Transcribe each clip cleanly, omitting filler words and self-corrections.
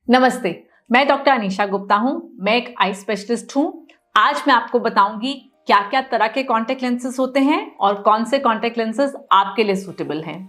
नमस्ते, मैं डॉक्टर अनीशा गुप्ता हूँ। मैं एक आई स्पेशलिस्ट हूँ। आज मैं आपको बताऊंगी क्या क्या तरह के कॉन्टैक्ट लेंसेज होते हैं और कौन से कॉन्टैक्ट लेंसेज आपके लिए सूटेबल हैं।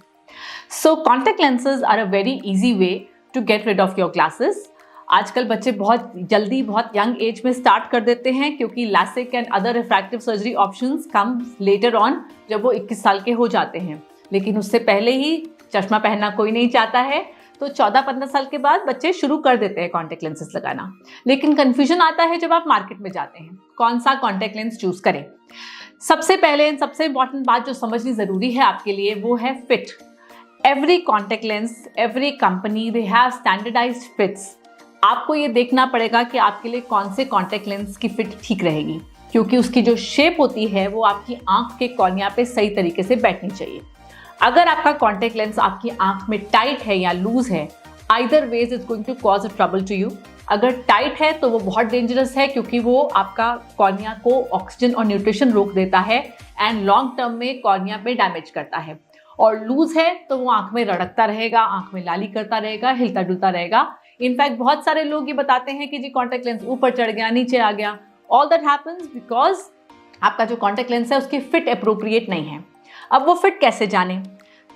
So contact lenses are a very easy way to get rid of your glasses. आजकल बच्चे बहुत जल्दी बहुत यंग एज में स्टार्ट कर देते हैं क्योंकि LASIK and other refractive surgery options come later on जब वो 21 साल के हो जाते हैं, लेकिन उससे पहले ही चश्मा पहनना कोई नहीं चाहता है। तो 14-15 साल के बाद बच्चे शुरू कर देते हैं कॉन्टैक्ट लेंसेज लगाना। लेकिन कंफ्यूजन आता है जब आप मार्केट में जाते हैं, कौन सा कॉन्टैक्ट लेंस चूज करें। सबसे पहले सबसे इंपॉर्टेंट बात जो समझनी जरूरी है आपके लिए वो है fit. Every contact lens, every company, they have standardised fits. आपको ये देखना पड़ेगा कि आपके लिए कौन से कॉन्टैक्ट लेंस की फिट ठीक रहेगी, क्योंकि उसकी जो शेप होती है वो आपकी आंख के कॉर्निया पे सही तरीके से बैठनी चाहिए। अगर आपका कॉन्टैक्ट लेंस आपकी आंख में टाइट है या लूज है, either ways is going to cause a trouble to you. अगर टाइट है तो वो बहुत डेंजरस है क्योंकि वो आपका कॉर्निया को ऑक्सीजन और न्यूट्रिशन रोक देता है एंड लॉन्ग टर्म में कॉर्निया पे डैमेज करता है। और लूज है तो वो आंख में रड़कता रहेगा, आंख में लाली करता रहेगा, हिलता डुलता रहेगा। इनफैक्ट बहुत सारे लोग ये बताते हैं कि जी कॉन्टैक्ट लेंस ऊपर चढ़ गया, नीचे आ गया। ऑल दैट हैपन्स बिकॉज आपका जो कॉन्टैक्ट लेंस है उसकी फिट अप्रोप्रिएट नहीं है। अब वो फिट कैसे जाने?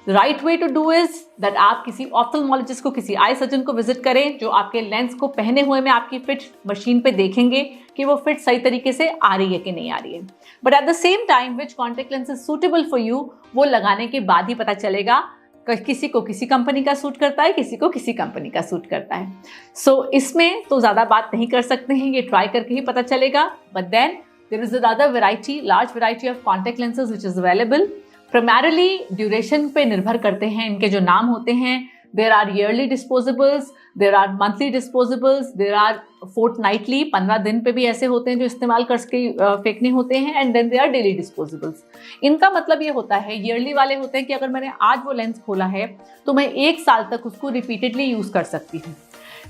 Right way to do is that आप किसी ऑप्थेल्मोलॉजिस्ट को, किसी आई सर्जन को विजिट करें जो आपके लेंस को पहने हुए में आपकी फिट मशीन पे देखेंगे कि वो फिट सही तरीके से आ रही है कि नहीं आ रही है। But at the same time which contact lens is suitable for you, वो लगाने के बाद ही पता चलेगा। किसी को किसी कंपनी का सूट करता है, किसी को किसी कंपनी का सूट करता है। सो इसमें तो ज़्यादा बात नहीं कर सकते हैं, ये ट्राई करके ही पता चलेगा। But then there is other variety, large variety of contact lenses which is available. Primarily duration पे निर्भर करते हैं इनके जो नाम होते हैं। There are yearly disposables, there are monthly disposables, there are fortnightly, 15 दिन पे भी ऐसे होते हैं जो इस्तेमाल करके फेंकने होते हैं, and then they are daily disposables. इनका मतलब ये होता है, ईयरली वाले होते हैं कि अगर मैंने आज वो लेंस खोला है तो मैं 1 साल तक उसको रिपीटेडली यूज़ कर सकती हूँ।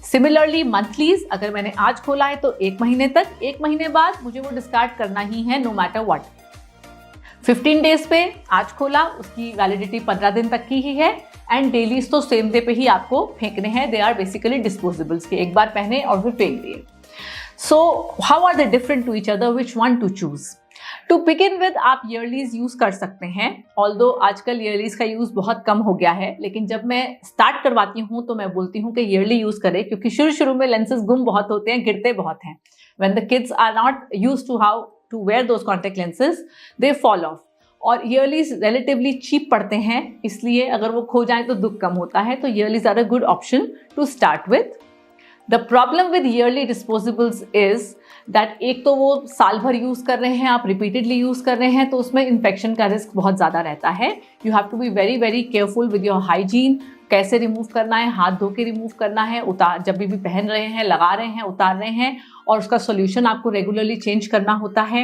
सिमिलरली मंथलीज, अगर मैंने आज खोला है तो 1 महीने तक, 1 महीने बाद मुझे वो डिस्कार्ड करना ही है नो मैटर व्हाट। 15 डेज पे आज खोला, उसकी वैलिडिटी 15 दिन तक की ही है, एंड डेलीज तो सेम डे पे ही आपको फेंकने हैं। दे आर बेसिकली डिस्पोजेबल्स के एक बार पहने और फिर फेंक दिए। So how are they different to each other, which one to choose? To begin with आप ईयरलीज यूज कर सकते हैं, ऑल्दो आजकल ईयरलीज का यूज बहुत कम हो गया है, लेकिन जब मैं स्टार्ट करवाती हूँ तो मैं बोलती हूँ कि ईयरली यूज करें, क्योंकि शुरू शुरू में लेंसेज गुम बहुत होते हैं, गिरते बहुत हैं। When the kids are not used to how to wear those contact lenses, they fall off. और ईयरलीज रिलेटिवली चीप पड़ते हैं, इसलिए अगर वो खो जाए तो दुख कम होता है। तो yearlies are a good option to start with. The problem with yearly disposables is that एक तो वो साल भर यूज़ कर रहे हैं, आप रिपीटेडली यूज़ कर रहे हैं, तो उसमें इन्फेक्शन का रिस्क बहुत ज़्यादा रहता है। You have to be very very careful with your hygiene. कैसे रिमूव करना है, हाथ धो के रिमूव करना है, उतार जब भी पहन रहे हैं, लगा रहे हैं, उतार रहे हैं, और उसका सोल्यूशन आपको रेगुलरली चेंज करना होता है,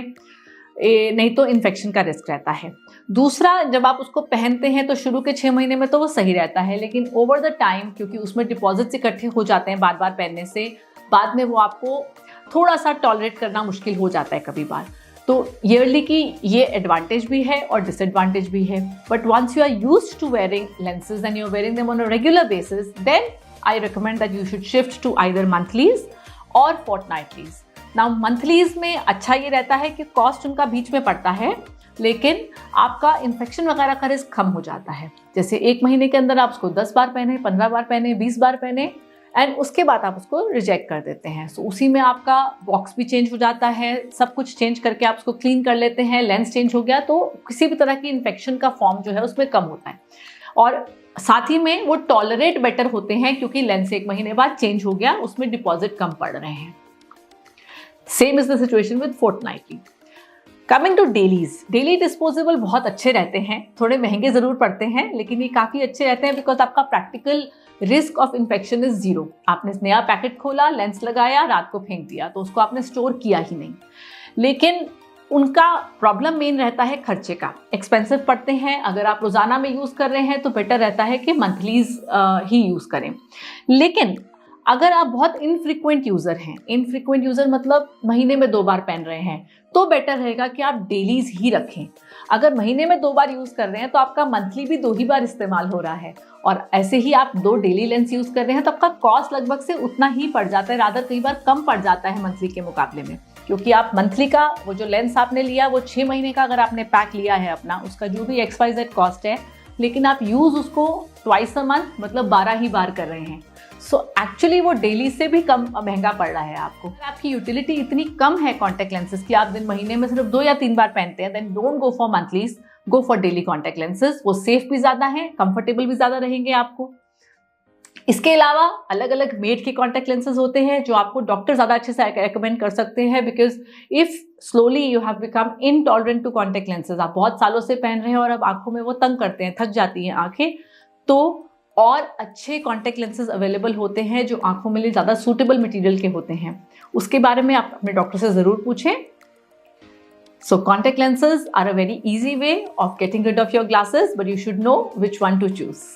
नहीं तो इन्फेक्शन का रिस्क रहता है। दूसरा, जब आप उसको पहनते हैं तो शुरू के 6 महीने में तो वो सही रहता है, लेकिन ओवर द टाइम क्योंकि उसमें डिपॉजिट्स इकट्ठे हो जाते हैं बार बार पहनने से, बाद में वो आपको थोड़ा सा टॉलरेट करना मुश्किल हो जाता है कभी बार। तो ईयरली की ये एडवांटेज भी है और डिसएडवांटेज भी है। But once you are used to wearing lenses and you're wearing them on a regular basis, then I recommend that you should shift to either monthlies or fortnightlies. Now monthlies में अच्छा ये रहता है कि cost उनका बीच में पड़ता है, लेकिन आपका इन्फेक्शन वगैरह का रिस्क कम हो जाता है। जैसे 1 महीने के अंदर आप उसको 10 बार पहने, 15 बार पहने, 20 बार पहने, एंड उसके बाद आप उसको रिजेक्ट कर देते हैं। सो उसी में आपका बॉक्स भी चेंज हो जाता है, सब कुछ चेंज करके आप उसको क्लीन कर लेते हैं, लेंस चेंज हो गया, तो किसी भी तरह की इन्फेक्शन का फॉर्म जो है उसमें कम होता है। और साथ ही में वो टॉलरेट बेटर होते हैं क्योंकि लेंस 1 महीने बाद चेंज हो गया, उसमें डिपॉजिट कम पड़ रहे हैं। Same is the situation with fortnightly. Coming to dailies, daily disposable बहुत अच्छे रहते हैं, थोड़े महंगे जरूर पड़ते हैं, लेकिन ये काफ़ी अच्छे रहते हैं बिकॉज आपका practical risk of infection is 0। आपने नया पैकेट खोला, लेंस लगाया, रात को फेंक दिया, तो उसको आपने स्टोर किया ही नहीं। लेकिन उनका प्रॉब्लम मेन रहता है खर्चे का, एक्सपेंसिव पड़ते हैं। अगर आप रोज़ाना में यूज़ कर रहे हैं तो बेटर रहता है कि मंथलीज ही यूज़ करें। लेकिन अगर आप बहुत इनफ्रीक्वेंट यूजर हैं, इनफ्रीक्वेंट यूजर मतलब महीने में 2 बार पहन रहे हैं, तो बेटर रहेगा कि आप डेलीज ही रखें। अगर महीने में 2 बार यूज कर रहे हैं तो आपका मंथली भी 2 ही बार इस्तेमाल हो रहा है, और ऐसे ही आप 2 डेली लेंस यूज कर रहे हैं तो आपका कॉस्ट लगभग से उतना ही पड़ जाता है, रादर कई बार कम पड़ जाता है मंथली के मुकाबले में। क्योंकि आप मंथली का वो जो लेंस आपने लिया वो 6 महीने का अगर आपने पैक लिया है अपना, उसका जो भी XYZ कॉस्ट है, लेकिन आप यूज उसको ट्वाइस अ मंथ मतलब 12 ही बार कर रहे हैं। सो एक्चुअली वो डेली से भी कम महंगा पड़ रहा है आपको। अगर आपकी यूटिलिटी इतनी कम है कॉन्टैक्ट लेंसेज की, आप दिन महीने में सिर्फ 2 या 3 बार पहनते हैं, then don't go for monthlies, go for daily contact lenses. वो सेफ भी ज्यादा है, कंफर्टेबल भी ज्यादा रहेंगे आपको। इसके अलावा अलग अलग मेड के कॉन्टैक्ट लेंसेज होते हैं जो आपको डॉक्टर ज्यादा अच्छे से रेकमेंड कर सकते हैं, because if slowly you have become intolerant to contact lenses, आप बहुत सालों से पहन रहे हैं और अब आंखों में वो तंग करते हैं, थक जाती हैं आंखें, तो और अच्छे कॉन्टैक्ट लेंसेज अवेलेबल होते हैं जो आंखों में लिए ज्यादा सूटेबल मटेरियल के होते हैं। उसके बारे में आप अपने डॉक्टर से जरूर पूछें। So contact lenses are a very easy way of getting rid of your glasses, but you should know which one to choose.